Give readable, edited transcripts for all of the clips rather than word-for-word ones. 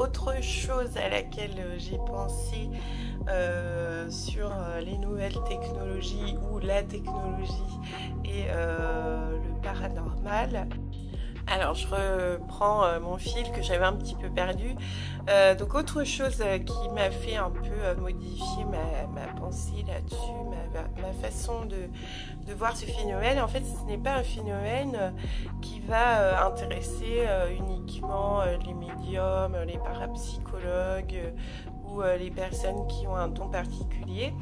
autre chose à laquelle j'ai pensé sur les nouvelles technologies ou la technologie et le paranormal. Alors je reprends mon fil que j'avais un petit peu perdu. Donc autre chose qui m'a fait un peu modifier ma pensée là-dessus, ma façon de voir ce phénomène. En fait, ce n'est pas un phénomène qui va intéresser uniquement les médiums, les parapsychologues ou les personnes qui ont un don particulier.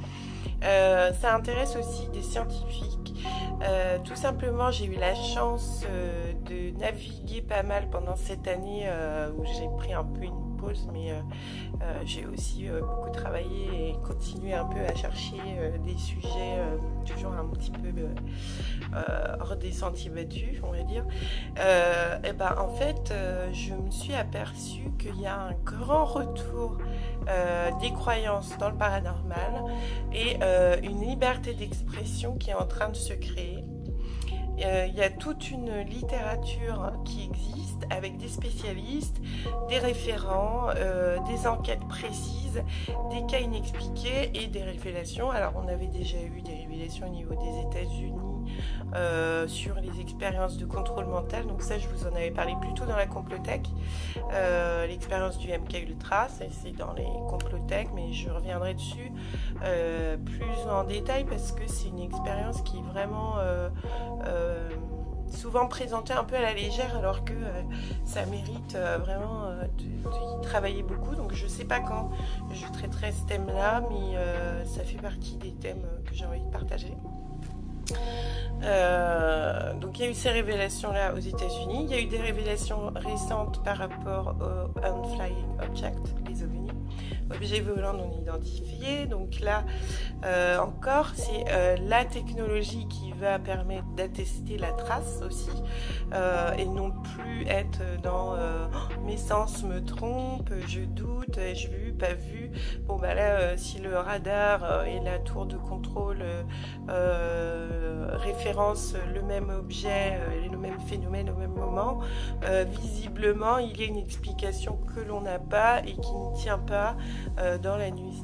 Ça intéresse aussi des scientifiques. Tout simplement, j'ai eu la chance de naviguer pas mal pendant cette année où j'ai pris un peu une pause, mais j'ai aussi beaucoup travaillé et continué un peu à chercher des sujets toujours un petit peu hors des sentiers battus, on va dire. Et ben, en fait, je me suis aperçue qu'il y a un grand retour des croyances dans le paranormal et une liberté d'expression qui est en train de se créer. Il y a toute une littérature qui existe avec des spécialistes, des référents, des enquêtes précises, des cas inexpliqués et des révélations. Alors on avait déjà eu des révélations au niveau des États-Unis sur les expériences de contrôle mental, donc ça je vous en avais parlé plus tôt dans la complothèque. L'expérience du MK Ultra, c'est dans les complothèques, mais je reviendrai dessus plus en détail parce que c'est une expérience qui est vraiment souvent présentée un peu à la légère, alors que ça mérite vraiment d'y travailler beaucoup. Donc je sais pas quand je traiterai ce thème là, mais ça fait partie des thèmes que j'ai envie de partager. Donc il y a eu ces révélations là aux États-Unis, il y a eu des révélations récentes par rapport aux unflying objects, les ovnis, objets volants non identifiés. Donc là encore c'est la technologie qui va permettre d'attester la trace aussi et non plus être dans mes sens me trompent, je doute, ai-je vu, pas vu. Bon bah là si le radar et la tour de contrôle référence le même objet et le même phénomène au même moment, visiblement il y a une explication que l'on n'a pas et qui ne tient pas dans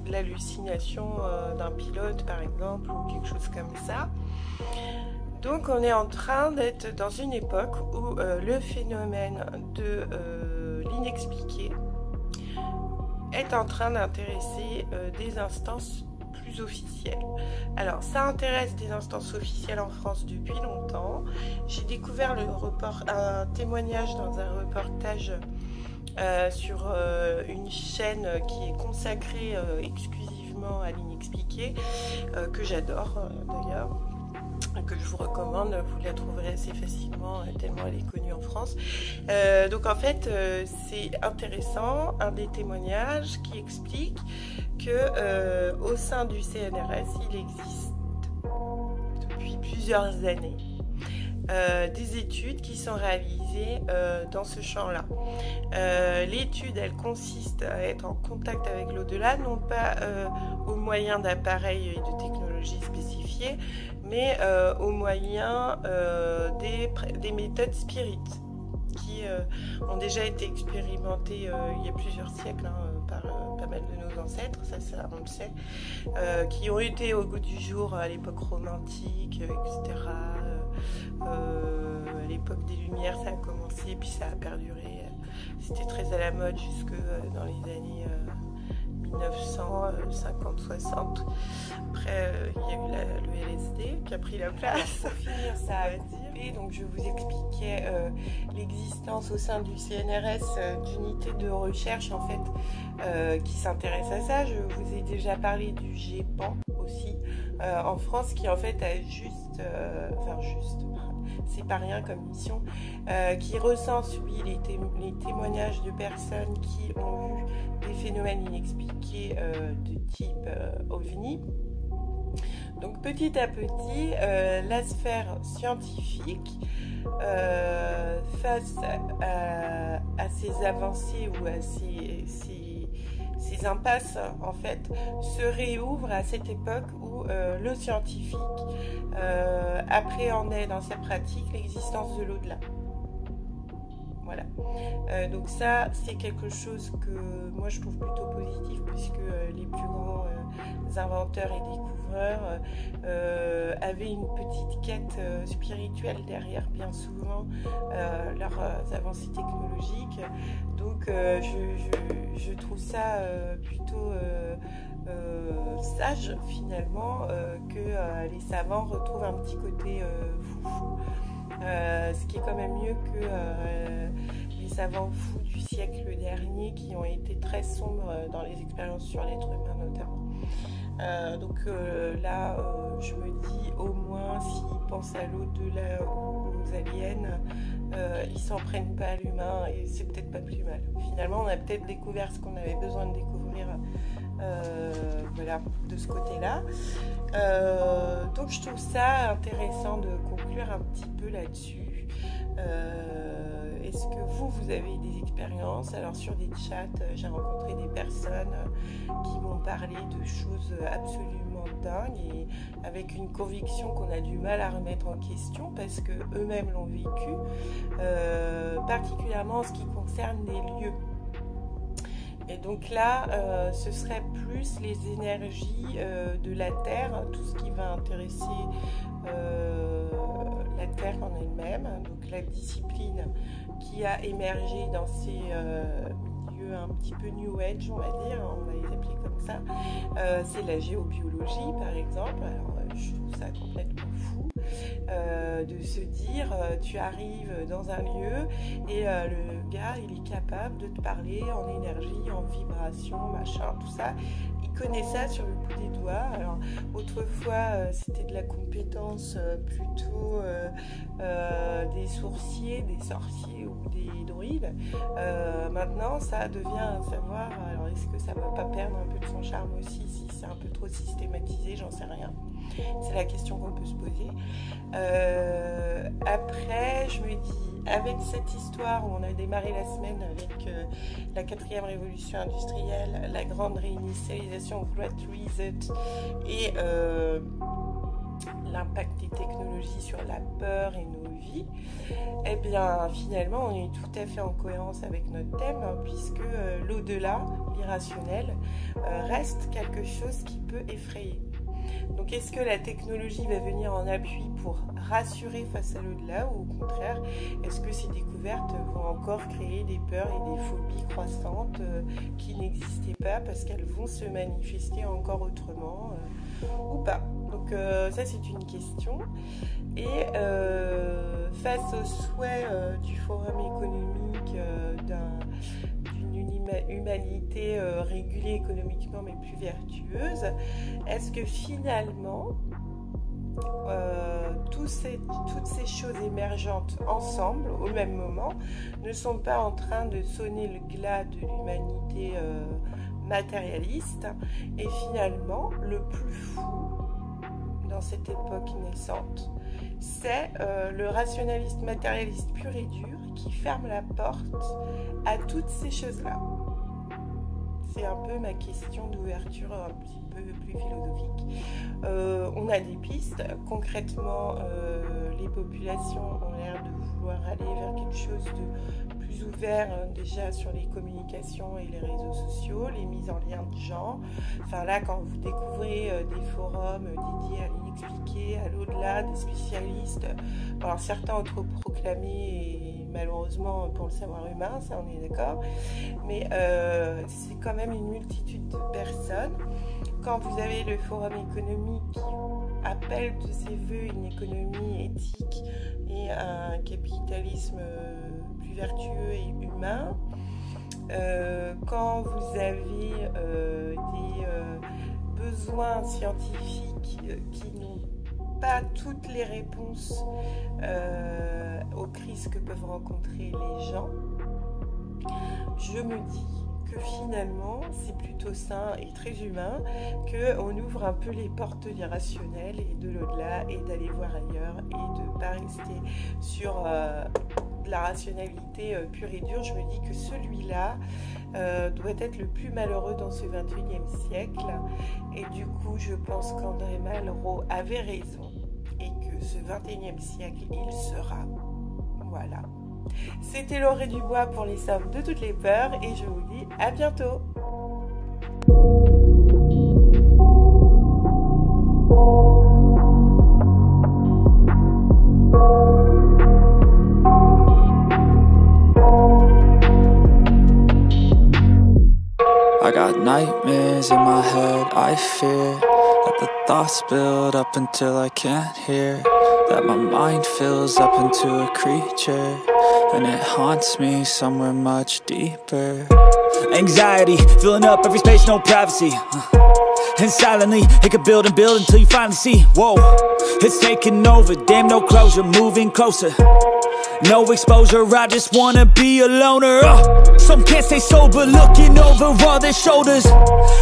l'hallucination d'un pilote par exemple ou quelque chose comme ça. Donc on est en train d'être dans une époque où le phénomène de l'inexpliqué est en train d'intéresser des instances plus officielles. Alors ça intéresse des instances officielles en France depuis longtemps. J'ai découvert un témoignage dans un reportage sur une chaîne qui est consacrée exclusivement à l'inexpliqué, que j'adore d'ailleurs, que je vous recommande, vous la trouverez assez facilement tellement elle est connue en France. Donc en fait c'est intéressant, un des témoignages qui explique que au sein du CNRS il existe depuis plusieurs années des études qui sont réalisées dans ce champ-là. L'étude, elle consiste à être en contact avec l'au-delà, non pas au moyen d'appareils et de technologies spécifiées, mais au moyen des méthodes spirites qui ont déjà été expérimentées il y a plusieurs siècles par pas mal de nos ancêtres, ça on le sait, qui ont été au goût du jour à l'époque romantique, etc. À l'époque des Lumières ça a commencé puis ça a perduré, c'était très à la mode jusque dans les années 1950-60. Après il y a eu le LSD qui a pris la place. Pour finir ça a dit, donc je vous expliquais l'existence au sein du CNRS d'unités de recherche en fait qui s'intéressent à ça. Je vous ai déjà parlé du GEPAN aussi en France qui en fait a juste c'est pas rien comme mission, qui recense lui les témoignages de personnes qui ont vu des phénomènes inexpliqués de type OVNI. Donc petit à petit, la sphère scientifique, face à ces avancées ou à ces impasses, en fait, se réouvre à cette époque où le scientifique appréhendait dans sa pratique l'existence de l'au-delà. Voilà. Donc ça, c'est quelque chose que moi je trouve plutôt positif, puisque les plus grands inventeurs et découvreurs avaient une petite quête spirituelle derrière, bien souvent, leurs avancées technologiques. Donc je trouve ça plutôt sage, finalement, que les savants retrouvent un petit côté foufou. Ce qui est quand même mieux que les savants fous du siècle dernier, qui ont été très sombres dans les expériences sur l'être humain notamment. Donc là, je me dis, au moins, s'ils pensent à l'au-delà ou aux aliens, ils s'en prennent pas à l'humain, et c'est peut-être pas plus mal. Finalement, on a peut-être découvert ce qu'on avait besoin de découvrir, voilà, de ce côté-là. Donc je trouve ça intéressant de conclure un petit peu là-dessus. Est-ce que vous avez des expériences? Alors sur des chats, j'ai rencontré des personnes qui m'ont parlé de choses absolument dingues, et avec une conviction qu'on a du mal à remettre en question parce que eux-mêmes l'ont vécu, particulièrement en ce qui concerne les lieux. Et donc là, ce serait plus les énergies de la Terre, tout ce qui va intéresser la Terre en elle-même, donc la discipline qui a émergé dans ces milieux un petit peu New Age, on va dire, on va les appeler comme ça. C'est la géobiologie, par exemple. Alors, je trouve ça complètement fou de se dire, tu arrives dans un lieu et le gars, il est capable de te parler en énergie, en vibration, machin, tout ça. Il connaît ça sur le bout des doigts. Alors, autrefois, c'était de la compétence plutôt des sourciers, des sorciers ou des druides. Maintenant, ça devient un savoir. Alors, est-ce que ça ne va pas perdre un peu de son charme aussi, si c'est un peu trop systématisé? J'en sais rien. C'est la question qu'on peut se poser. Après, je me dis, avec cette histoire où on a démarré la semaine avec la 4e révolution industrielle, la grande réinitialisation, Great Reset, et l'impact des technologies sur la peur et nos vies, eh bien finalement on est tout à fait en cohérence avec notre thème, puisque l'au-delà, l'irrationnel, reste quelque chose qui peut effrayer. Donc est-ce que la technologie va venir en appui pour rassurer face à l'au-delà, ou au contraire, est-ce que ces découvertes vont encore créer des peurs et des phobies croissantes qui n'existaient pas, parce qu'elles vont se manifester encore autrement ou pas? Donc ça c'est une question. Et face au souhait du Forum économique d'une humanité régulée économiquement mais plus vertueuse, est-ce que finalement toutes ces choses émergentes ensemble au même moment ne sont pas en train de sonner le glas de l'humanité matérialiste, et finalement le plus fou dans cette époque naissante, c'est le rationaliste matérialiste pur et dur qui ferme la porte à toutes ces choses-là. C'est un peu ma question d'ouverture un petit peu plus philosophique. On a des pistes. Concrètement, les populations ont l'air de vouloir aller vers quelque chose de plus ouvert, déjà sur les communications et les réseaux sociaux, les mises en lien de gens. Enfin là, quand vous découvrez des forums dédiés à l'inexpliqué, à l'au-delà, des spécialistes, alors certains autoproclamés, et malheureusement pour le savoir humain, ça on est d'accord, mais c'est quand même une multitude de personnes. Quand vous avez le Forum économique qui appelle de ses voeux une économie éthique et un capitalisme plus vertueux et humain, quand vous avez des besoins scientifiques qui n'ont pas toutes les réponses aux crises que peuvent rencontrer les gens, je me dis que finalement c'est plutôt sain et très humain qu'on ouvre un peu les portes de l'irrationnel et de l'au-delà, et d'aller voir ailleurs, et de ne pas rester sur de la rationalité pure et dure. Je me dis que celui-là doit être le plus malheureux dans ce 21e siècle, et du coup je pense qu'André Malraux avait raison, et que ce 21e siècle il sera, voilà, C'était Laurée Dubois pour les sommes de toutes les peurs et je vous dis à bientôt. I got nightmares in my head, I fear that the thoughts build up until I can't hear, that my mind fills up into a creature, and it haunts me somewhere much deeper. Anxiety, filling up every space, no privacy. And silently, it could build and build until you finally see, whoa, it's taking over, damn no closure, moving closer. No exposure, I just wanna be a loner. Some can't stay sober, looking over all their shoulders,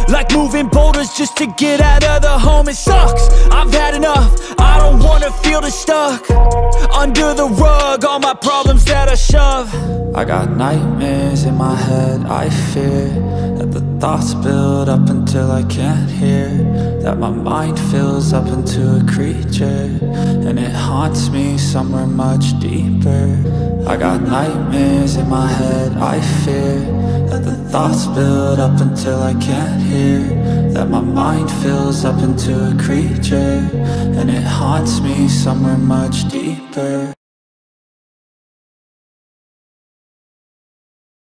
like moving boulders just to get out of the home. It sucks, I've had enough, I don't wanna feel the stuck under the rug, all my problems that I shove. I got nightmares in my head, I fear that the thoughts build up until I can't hear, that my mind fills up into a creature, and it haunts me somewhere much deeper. I got nightmares in my head, I fear that the thoughts build up until I can't hear, that my mind fills up into a creature, and it haunts me somewhere much deeper.